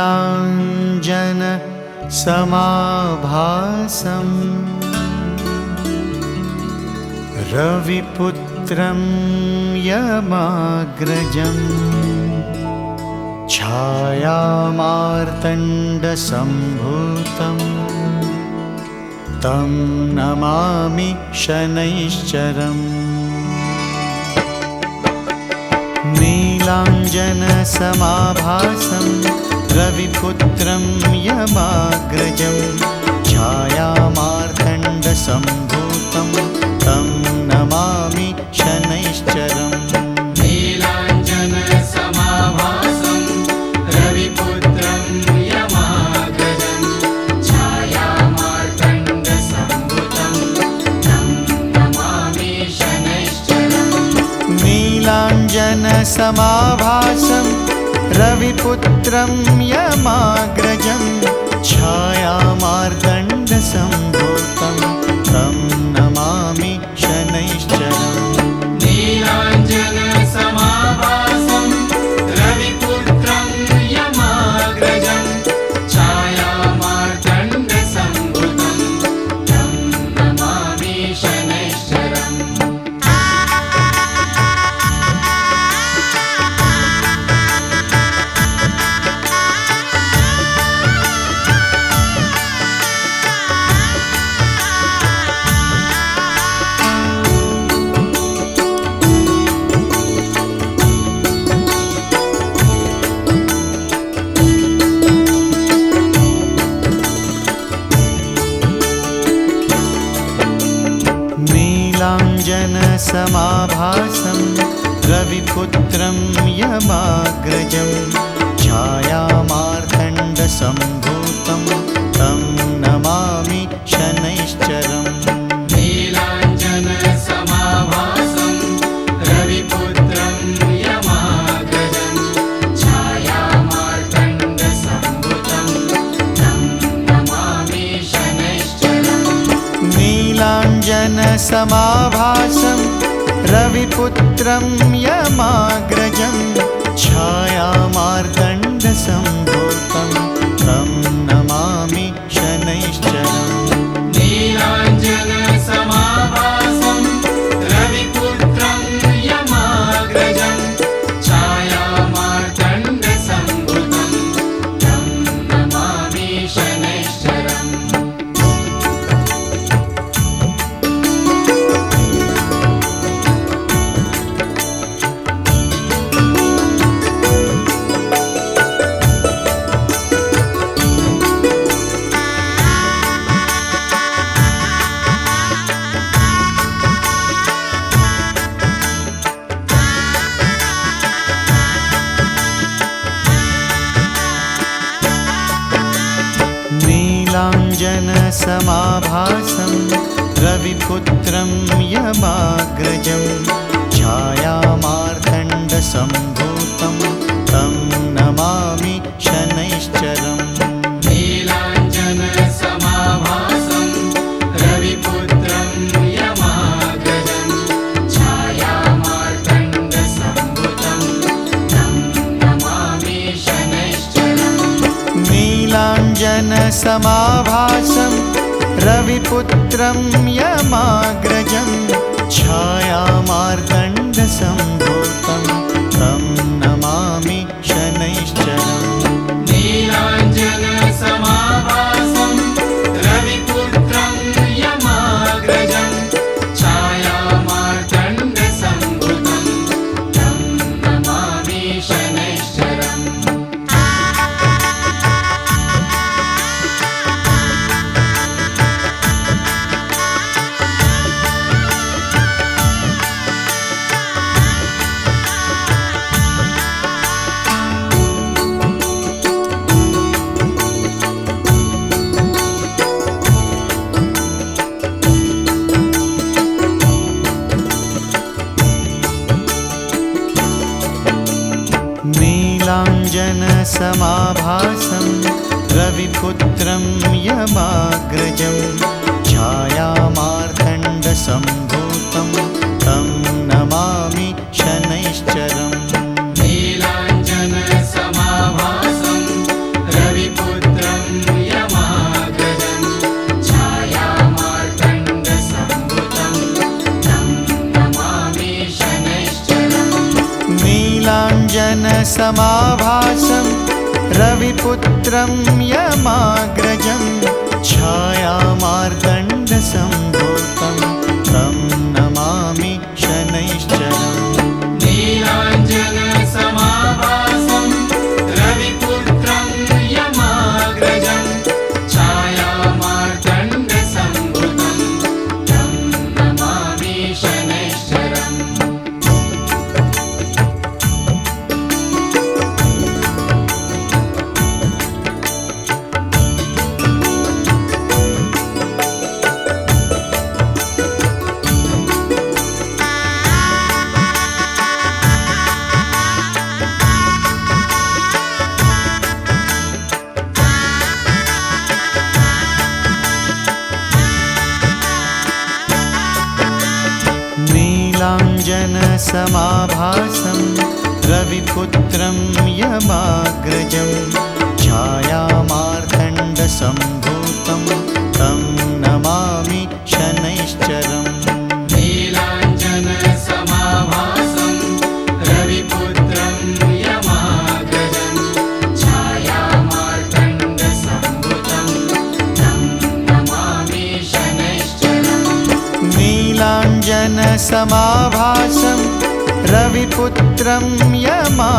नीलाञ्जनसमाभासम् रविपुत्रं यमाग्रजम् छायामार्तण्डसम्भूतं तं नमामि शनैश्चरम्। नीलाञ्जनसमाभासं रविपुत्रं यमाग्रजं छायामार्तण्डसम्भूतं तं नमामि शनैश्चरम्। नीलाञ्जनसमाभासं रविपुत्रं यमाग्रजं छायामार्तण्डसम्भूतं तं नमामि शनैश्चरम्। नीलाञ्जनसमाभासं रविपुत्रं यमाग्रजं छायामार्तण्डसम्भूतं तं नमामि शनैश्चरम्। नीलाञ्जनसमाभासं रविपुत्रं यमाग्रजं छायामार्तण्डसम्भूतं तं नमामि शनैश्चरम्। नीलाञ्जनसमाभासं रविपुत्रं यमाग्रजं छायामार्तण्डसम्भूतं तं नमामि शनैश्चरम्। नीलाञ्जनसमाभासं रविपुत्रं यमाग्रजं छायामार्तण्डसम्भूतं तं नमामि शनैश्चरम्। नीलाञ्जनसमाभासं रविपुत्रं यमाग्रजं छायामार्तण्डसम्भूतं तं नमामि शनैश्चरम्। नीलाञ्जनसमाभासं रविपुत्रं यमाग्रजं छायामार्तण्डसम्भूतं तं नमामि शनैश्चरम्। नीलाञ्जनसमाभासं रविपुत्रं यमाग्रजं छायामार्तण्डसम्भूतं तं नमामि शनैश्चरम्। नीलाञ्जनसमाभासं रविपुत्रं यमाग्रजं छायामार्तण्डसम्भूतं तं नमामि शनैश्चरम्। नीलाञ्जनसमाभासं रविपुत्रं यमाग्रजं छायामार्तण्डसम्भूतं तं नमामि शनैश्चरम्। नीलाञ्जनसमाभासं रविपुत्रं यमाग्रजं छायामार्तण्डसम्भूतं तं नमामि शनैश्चरम्। नीलाञ्जनसमाभासं रविपुत्रं यमाग्रजं छायामार्तण्डसम्भूतं तं नमामि शनैश्चरम्। नीलाञ्जनसमाभासं नीलाञ्जनसमाभासं रविपुत्रं यमाग्रजं छायामार्तण्डसम्भूतं तं नमामि शनैश्चरम् नीलाञ्जनसमाभासं रविपुत्रं यमाग्रजं छायामार्तण्डसम्भुतं तं नमामि शनैश्चरम् नीलाञ्जनसमाभासं रविपुत्रं यमाग्रजं छायामार्तण्डसम्भूतं तं नमामि शनैश्चरम् नीलाञ्जनसमाभासं रविपुत्रं यमाग्रजं छायामार्तण्डसम्भुतं तं नमामि शनैश्चरम् नीलाञ्जनसमाभासं रविपुत्रं यमा